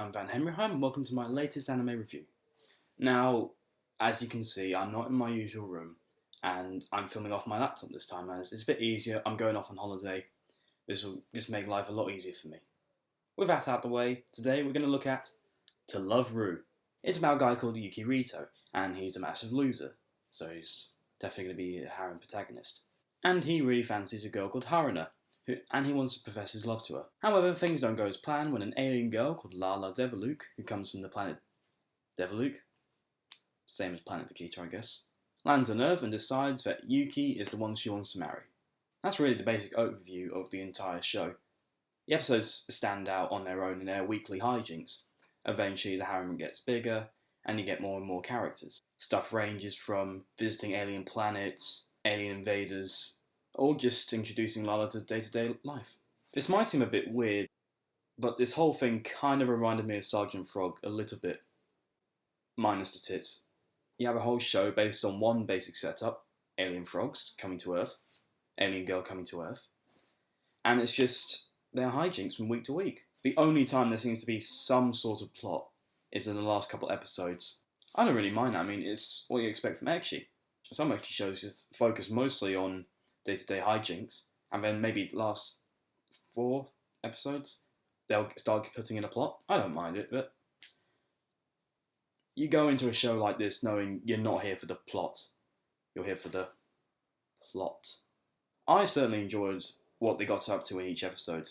I'm Henryheim and welcome to my latest anime review. Now, as you can see, I'm not in my usual room and I'm filming off my laptop this time as it's a bit easier. I'm going off on holiday. This will just make life a lot easier for me. With that out the way, today we're going to look at To Love Ru. It's about a guy called Yuki Rito and he's a massive loser, so he's definitely going to be a harem protagonist. And he really fancies a girl called Haruna, and he wants to profess his love to her. However, things don't go as planned when an alien girl called Lala Deviluk, who comes from the planet Deviluk, same as planet Vegeta I guess, lands on Earth and decides that Yuki is the one she wants to marry. That's really the basic overview of the entire show. The episodes stand out on their own in their weekly hijinks. Eventually the harem gets bigger, and you get more and more characters. Stuff ranges from visiting alien planets, alien invaders, or just introducing Lala to day-to-day life. This might seem a bit weird, but this whole thing kind of reminded me of Sergeant Frog a little bit, minus the tits. You have a whole show based on one basic setup, alien frogs coming to Earth, alien girl coming to Earth, and it's just their hijinks from week to week. The only time there seems to be some sort of plot is in the last couple episodes. I don't really mind that. I mean, it's what you expect from Ecchi. Some Ecchi shows just focus mostly on day-to-day hijinks, and then maybe last 4 episodes they'll start putting in a plot. I don't mind it, but you go into a show like this knowing you're not here for the plot, you're here for the plot. I certainly enjoyed what they got up to in each episode.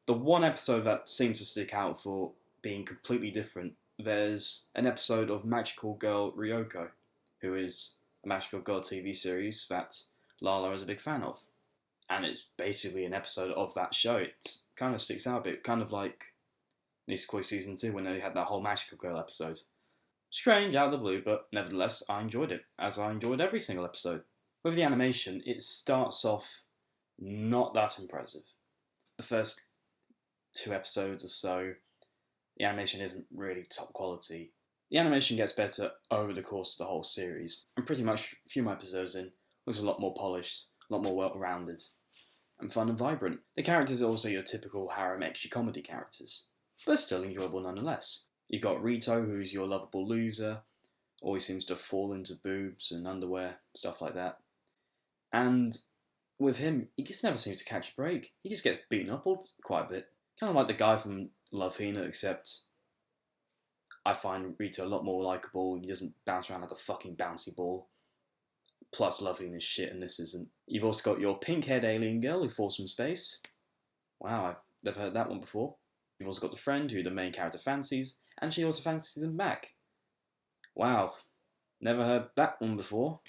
The one episode that seems to stick out for being completely different, there's an episode of Magical Girl Ryoko, who is a Magical Girl TV series that Lala is a big fan of. And it's basically an episode of that show. It kind of sticks out a bit, kind of like Nisekoi Season 2 when they had that whole Magical Girl episode. Strange, out of the blue, but nevertheless, I enjoyed it, as I enjoyed every single episode. With the animation, it starts off not that impressive. The first 2 episodes or so, the animation isn't really top quality. The animation gets better over the course of the whole series, and pretty much a few more episodes in, was a lot more polished, a lot more well-rounded, and fun and vibrant. The characters are also your typical harem ecchi comedy characters, but still enjoyable nonetheless. You've got Rito, who's your lovable loser, always seems to fall into boobs and underwear, stuff like that. And with him, he just never seems to catch a break. He just gets beaten up quite a bit. Kind of like the guy from Love Hina, except I find Rito a lot more likeable. He doesn't bounce around like a fucking bouncy ball. Plus, Love Hina's shit and this isn't. You've also got your pink-haired alien girl who falls from space. Wow, I've never heard that one before. You've also got the friend who the main character fancies, and she also fancies him back. Wow, never heard that one before.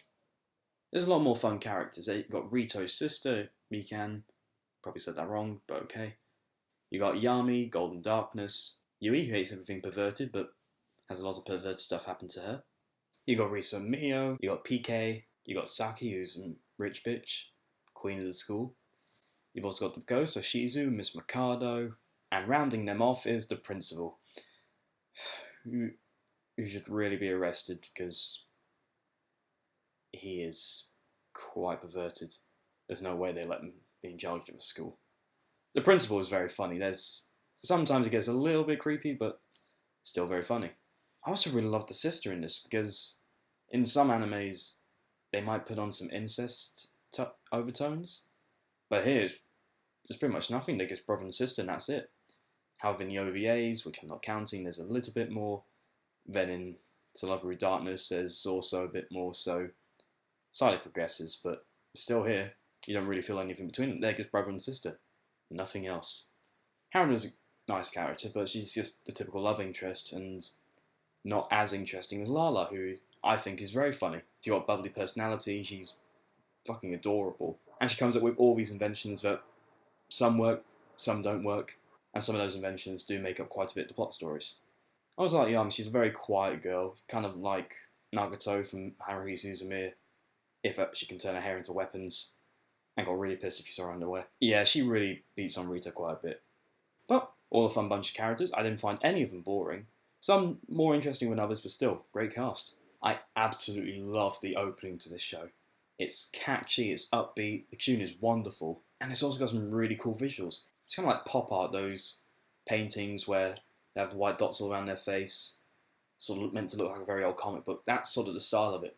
There's a lot more fun characters. You've got Rito's sister, Mikan. Probably said that wrong, but okay. You got Yami, Golden Darkness. Yui, who hates everything perverted, but has a lot of perverted stuff happen to her. You got Riso Mio. You got PK. You got Saki, who's a rich bitch, queen of the school. You've also got the ghost of Shizu, Miss Mikado, and rounding them off is the principal, who should really be arrested because he is quite perverted. There's no way they let him be in charge of a school. The principal is very funny. Sometimes it gets a little bit creepy, but still very funny. I also really love the sister in this because in some animes they might put on some incest overtones, but here there's pretty much nothing. They're just brother and sister and that's it. However, in the OVAs, which I'm not counting, there's a little bit more. Then in To Love Ru Darkness, there's also a bit more, so slightly progresses, but still here, you don't really feel anything between them. They're just brother and sister, nothing else. Haruna's a nice character, but she's just the typical love interest, and not as interesting as Lala, who I think is very funny. She's got a bubbly personality, she's fucking adorable, and she comes up with all these inventions that some work, some don't work, and some of those inventions do make up quite a bit of the plot stories. I was like young, she's a very quiet girl, kind of like Nagato from Haruhi Suzumiya, if she can turn her hair into weapons, and got really pissed if you saw her underwear. Yeah, she really beats on Rito quite a bit. But all a fun bunch of characters. I didn't find any of them boring. Some more interesting than others, but still, great cast. I absolutely love the opening to this show. It's catchy, it's upbeat, the tune is wonderful, and it's also got some really cool visuals. It's kind of like pop art, those paintings where They have the white dots all around their face, sort of meant to look like a very old comic book. That's sort of the style of it.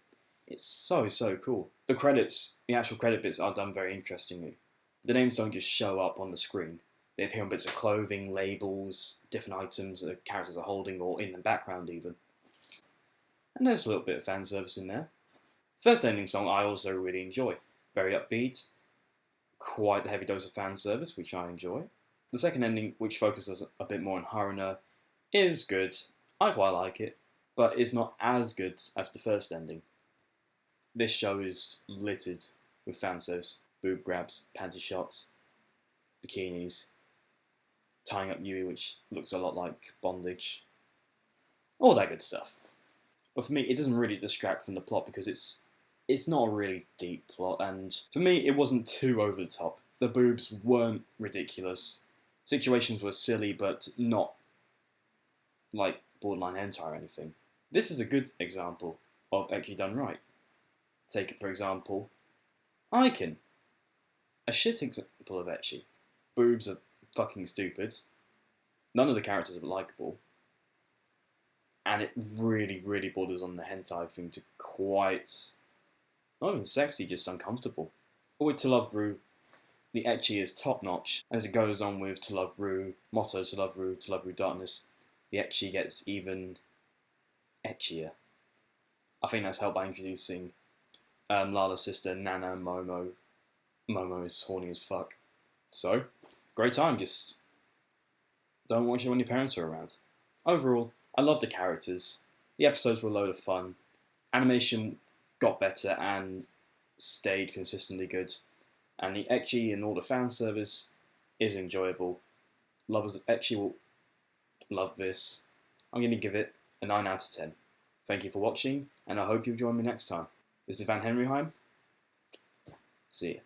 It's so cool. The credits, the actual credit bits are done very interestingly. The names don't just show up on the screen. They appear on bits of clothing, labels, different items that the characters are holding, or in the background even. And there's a little bit of fan service in there. First ending song I also really enjoy. Very upbeat, quite a heavy dose of fan service, which I enjoy. The second ending, which focuses a bit more on Haruna, is good. I quite like it, but it's not as good as the first ending. This show is littered with fan service, boob grabs, panty shots, bikinis, tying up Yui, which looks a lot like bondage, all that good stuff. But for me, it doesn't really distract from the plot because it's not a really deep plot, and for me, it wasn't too over the top. The boobs weren't ridiculous. Situations were silly, but not like borderline hentai or anything. This is a good example of ecchi done right. Take, for example, Icon. A shit example of ecchi. Boobs are fucking stupid. None of the characters are likeable. And it really borders on the hentai thing to quite... not even sexy, just uncomfortable. But with To Love Ru, the ecchi is top notch. As it goes on with To Love Ru, Motto To Love Ru Darkness, the ecchi gets even ecchier. I think that's helped by introducing Lala's sister Nana and Momo. Momo is horny as fuck. So, great time, just don't watch it when your parents are around. Overall, I love the characters. The episodes were a load of fun. Animation got better and stayed consistently good. And the ecchi and all the fan service is enjoyable. Lovers of ecchi will love this. I'm going to give it a 9 out of 10. Thank you for watching, and I hope you'll join me next time. This is Henryheim. See ya.